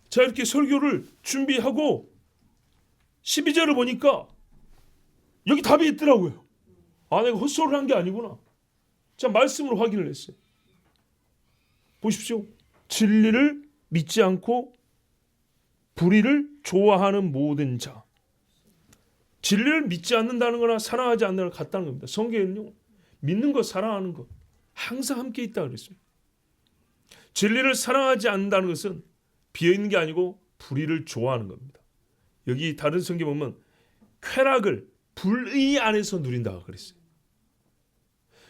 자, 이렇게 설교를 준비하고 12절을 보니까 여기 답이 있더라고요. 아, 내가 헛소리를 한 게 아니구나. 자, 말씀으로 확인을 했어요. 보십시오. 진리를 믿지 않고 불의를 좋아하는 모든 자. 진리를 믿지 않는다는 거나 사랑하지 않는다는 거 같다는 겁니다. 성경에는요, 믿는 것, 사랑하는 것 항상 함께 있다 그랬어요. 진리를 사랑하지 않는다는 것은 비어있는 게 아니고 불의를 좋아하는 겁니다. 여기 다른 성경 보면 쾌락을 불의 안에서 누린다고 그랬어요.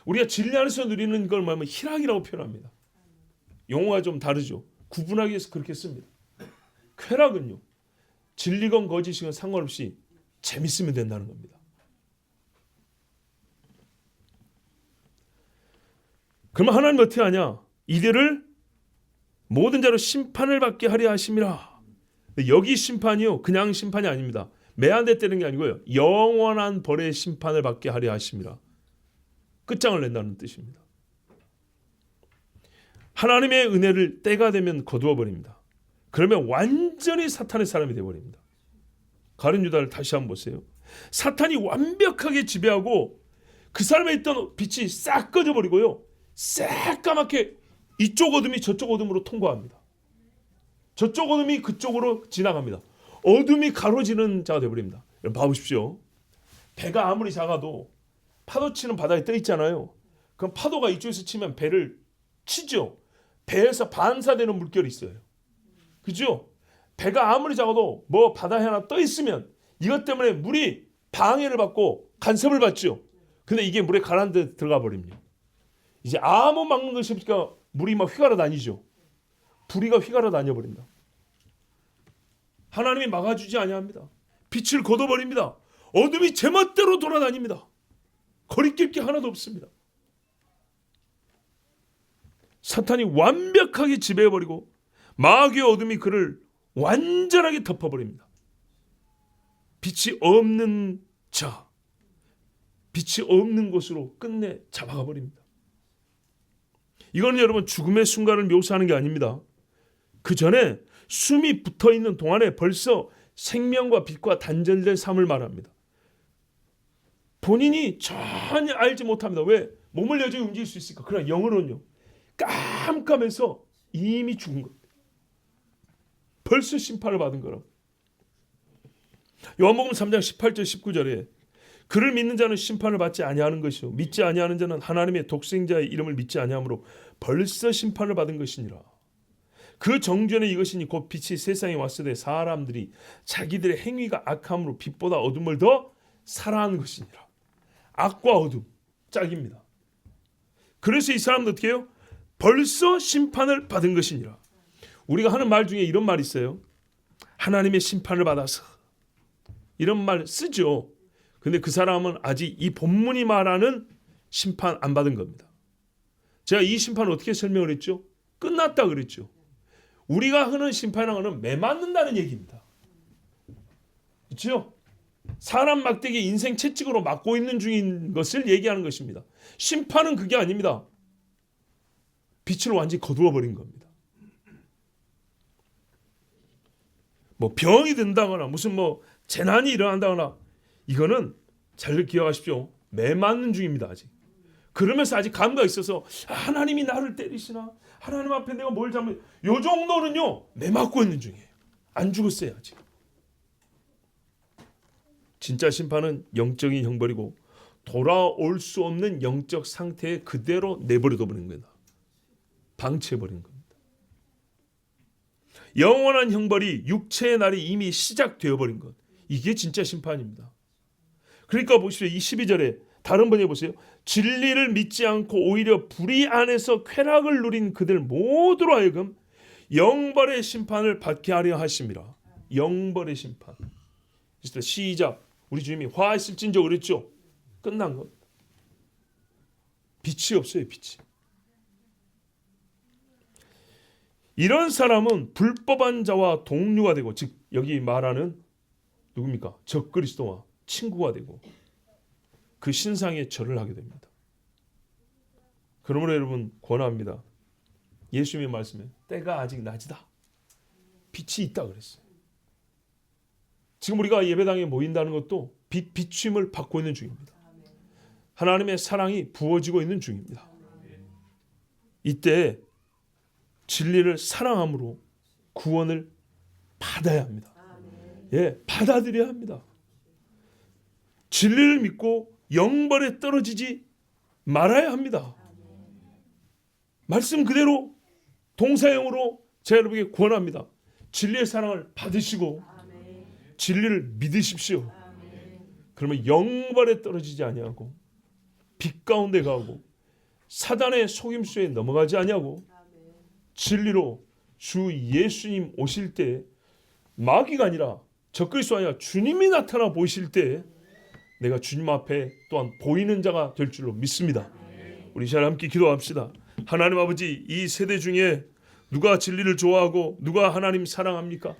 우리가 진리 안에서 누리는 걸 말하면 희락이라고 표현합니다. 용어가 좀 다르죠. 구분하기 위해서 그렇게 씁니다. 쾌락은요, 진리건 거짓이건 상관없이 재밌으면 된다는 겁니다. 그러면 하나님 어떻게 하냐? 이들을 모든 자로 심판을 받게 하려 하심이라. 여기 심판이요, 그냥 심판이 아닙니다. 매한대 때리는 게 아니고요, 영원한 벌의 심판을 받게 하려 하심이라. 끝장을 낸다는 뜻입니다. 하나님의 은혜를 때가 되면 거두어 버립니다. 그러면 완전히 사탄의 사람이 되어버립니다. 가룟 유다를 다시 한번 보세요. 사탄이 완벽하게 지배하고 그 사람에 있던 빛이 싹 꺼져버리고요, 새까맣게 이쪽 어둠이 저쪽 어둠으로 통과합니다. 저쪽 어둠이 그쪽으로 지나갑니다. 어둠이 가로지는 자가 되어버립니다. 여러분 봐보십시오. 배가 아무리 작아도 파도 치는 바다에 떠 있잖아요. 그럼 파도가 이쪽에서 치면 배를 치죠. 배에서 반사되는 물결이 있어요. 그죠? 배가 아무리 작아도 뭐 바다에 하나 떠 있으면 이것 때문에 물이 방해를 받고 간섭을 받죠. 근데 이게 물에 가라앉아 들어가 버립니다. 이제 아무 막는 것이 없으니까 물이 막 휘갈아 다니죠. 불의가 휘갈아 다녀 버린다. 하나님이 막아주지 아니합니다. 빛을 걷어버립니다. 어둠이 제멋대로 돌아다닙니다. 거리낄 게 하나도 없습니다. 사탄이 완벽하게 지배해버리고 마귀의 어둠이 그를 완전하게 덮어버립니다. 빛이 없는 자, 빛이 없는 곳으로 끝내 잡아가 버립니다. 이거는 여러분 죽음의 순간을 묘사하는 게 아닙니다. 그 전에 숨이 붙어있는 동안에 벌써 생명과 빛과 단절된 삶을 말합니다. 본인이 전혀 알지 못합니다. 왜? 몸을 여전히 움직일 수 있으니까. 그러나 영으로는요, 깜깜해서 이미 죽은 겁니다. 벌써 심판을 받은 거라고. 요한복음 3장 18절 19절에 그를 믿는 자는 심판을 받지 아니하는 것이요 믿지 아니하는 자는 하나님의 독생자의 이름을 믿지 아니하므로 벌써 심판을 받은 것이니라. 그 정죄는 이것이니 곧 빛이 세상에 왔을 때 사람들이 자기들의 행위가 악함으로 빛보다 어둠을 더 사랑하는 것이니라. 악과 어둠 짝입니다. 그래서 이 사람들 어떻게 해요? 벌써 심판을 받은 것이니라. 우리가 하는 말 중에 이런 말이 있어요. 하나님의 심판을 받아서, 이런 말 쓰죠. 근데 그 사람은 아직 이 본문이 말하는 심판 안 받은 겁니다. 제가 이 심판을 어떻게 설명을 했죠? 끝났다 그랬죠. 우리가 하는 심판은 매 맞는다는 얘기입니다. 그렇죠? 사람 막대기 인생 채찍으로 맞고 있는 중인 것을 얘기하는 것입니다. 심판은 그게 아닙니다. 빛을 완전히 거두어 버린 겁니다. 뭐 병이 든다거나 무슨 뭐 재난이 일어난다거나, 이거는 잘 기억하십시오. 매 맞는 중입니다. 아직. 그러면서 아직 감각이 있어서 하나님이 나를 때리시나, 하나님 앞에 내가 뭘 잘못, 요 정도는요 매 맞고 있는 중이에요. 안 죽었어요 아직. 진짜 심판은 영적인 형벌이고 돌아올 수 없는 영적 상태에 그대로 내버려둬 버리는 겁니다. 방치해버리는 겁니다. 영원한 형벌이 육체의 날이 이미 시작되어 버린 것, 이게 진짜 심판입니다. 그러니까 보십시오. 이 12절에 다른 번 해보세요. 진리를 믿지 않고 오히려 불의 안에서 쾌락을 누린 그들 모두로 하여금 영벌의 심판을 받게 하려 하심이라. 영벌의 심판. 시작. 우리 주님이 화하실진저 그랬죠. 끝난 겁니다. 빛이 없어요. 빛이. 이런 사람은 불법한 자와 동류가 되고, 즉 여기 말하는 누굽니까? 적그리스도와 친구가 되고 그 신상에 절을 하게 됩니다. 그러므로 여러분 권합니다. 예수님의 말씀에 때가 아직 낮이다. 빛이 있다 그랬어요. 지금 우리가 예배당에 모인다는 것도 비춤을 받고 있는 중입니다. 하나님의 사랑이 부어지고 있는 중입니다. 이때 진리를 사랑함으로 구원을 받아야 합니다. 예, 받아들여야 합니다. 진리를 믿고 영벌에 떨어지지 말아야 합니다. 말씀 그대로 동사형으로 제가 여러분에게 권합니다. 진리의 사랑을 받으시고 진리를 믿으십시오. 그러면 영벌에 떨어지지 아니하고 빛 가운데 가고 사단의 속임수에 넘어가지 아니하고 진리로 주 예수님 오실 때, 마귀가 아니라 적그리스도 아니라 주님이 나타나 보이실 때 내가 주님 앞에 또한 보이는 자가 될 줄로 믿습니다. 우리 잘 함께 기도합시다. 하나님 아버지, 이 세대 중에 누가 진리를 좋아하고 누가 하나님 사랑합니까?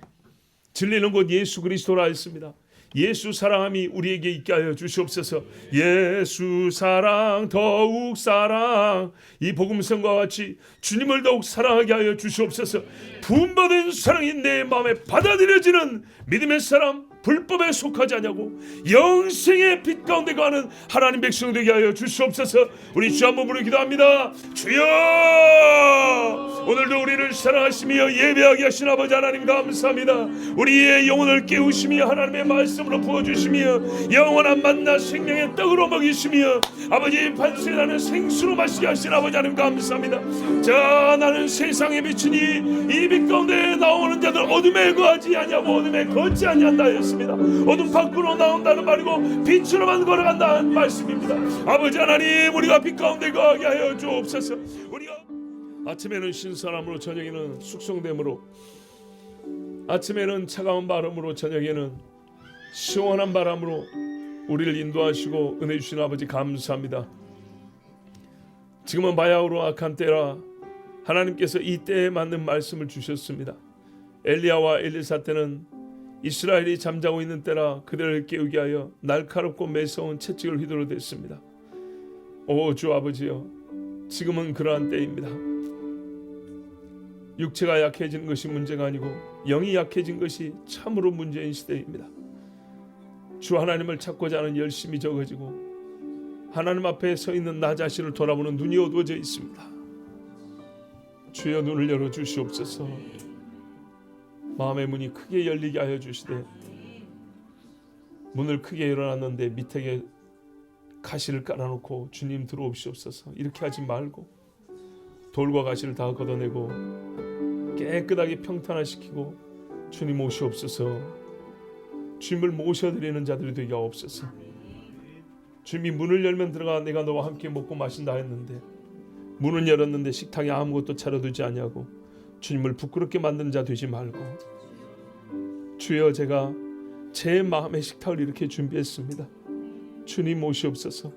진리는 곧 예수 그리스도라 했습니다. 예수 사랑함이 우리에게 있게 하여 주시옵소서. 예수 사랑 더욱 사랑, 이 복음성과 같이 주님을 더욱 사랑하게 하여 주시옵소서. 부음받은 사랑이 내 마음에 받아들여지는 믿음의 사람, 불법에 속하지 않냐고 영생의 빛 가운데 가는 하나님 백성 되게 하여 주시옵소서. 우리 주 한번 부르 기도합니다. 주여, 오늘도 우리를 사랑하시며 예배하게 하신 아버지 하나님 감사합니다. 우리의 영혼을 깨우시며 하나님의 말씀으로 부어주시며 영원한 만나 생명의 떡으로 먹이시며 아버지 반석에 나는 생수로 마시게 하신 아버지 하나님 감사합니다. 자, 나는 세상에 비치니 이 빛 가운데 나오는 자들 어둠에 거하지 아니하고 어둠에 걷지 아니한다 했습니다. 어둠 밖으로 나온다는 말이고 빛으로만 걸어간다는 말씀입니다. 아버지 하나님, 우리가 빛 가운데 거하게 하여 주옵소서. 우리가 아침에는 신선함으로 저녁에는 숙성됨으로, 아침에는 차가운 바람으로 저녁에는 시원한 바람으로 우리를 인도하시고 은혜 주신 아버지 감사합니다. 지금은 바야흐로 악한 때라 하나님께서 이 때에 맞는 말씀을 주셨습니다. 엘리야와 엘리사 때는 이스라엘이 잠자고 있는 때라 그들을 깨우게 하여 날카롭고 매서운 채찍을 휘두르댔습니다. 오 주 아버지여, 지금은 그러한 때입니다. 육체가 약해지는 것이 문제가 아니고 영이 약해진 것이 참으로 문제인 시대입니다. 주 하나님을 찾고자 하는 열심이 적어지고 하나님 앞에 서 있는 나 자신을 돌아보는 눈이 어두워져 있습니다. 주여 눈을 열어 주시옵소서. 마음의 문이 크게 열리게 하여 주시되, 문을 크게 열어놨는데 밑에 가시를 깔아놓고 주님 들어옵시옵소서 이렇게 하지 말고 돌과 가시를 다 걷어내고 깨끗하게 평탄화시키고 주님 오시옵소서. 주님을 모셔드리는 자들이 되게 하옵소서. 주님이 문을 열면 들어가 내가 너와 함께 먹고 마신다 했는데 문을 열었는데 식탁에 아무것도 차려두지 아니하고 주님을 부끄럽게 만드는 자 되지 말고, 주여 제가 제 마음의 식탁을 이렇게 준비했습니다. 주님 오시옵소서.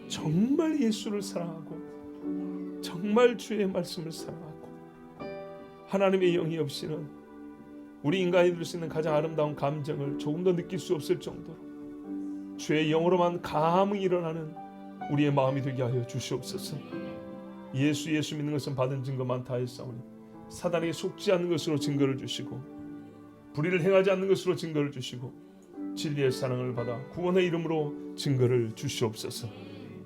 정말 예수를 사랑하고 정말 주의 말씀을 사랑하고 하나님의 영이 없이는 우리 인간이 누릴 수 있는 가장 아름다운 감정을 조금 더 느낄 수 없을 정도로 주의 영으로만 감흥이 일어나는 우리의 마음이 되게 하여 주시옵소서. 예수 믿는 것은 받은 증거만 다했사오니 사단에게 속지 않는 것으로 증거를 주시고 불의를 행하지 않는 것으로 증거를 주시고 진리의 사랑을 받아 구원의 이름으로 증거를 주시옵소서.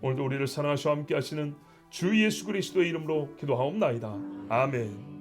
오늘도 우리를 사랑하시고 함께 하시는 주 예수 그리스도의 이름으로 기도하옵나이다. 아멘.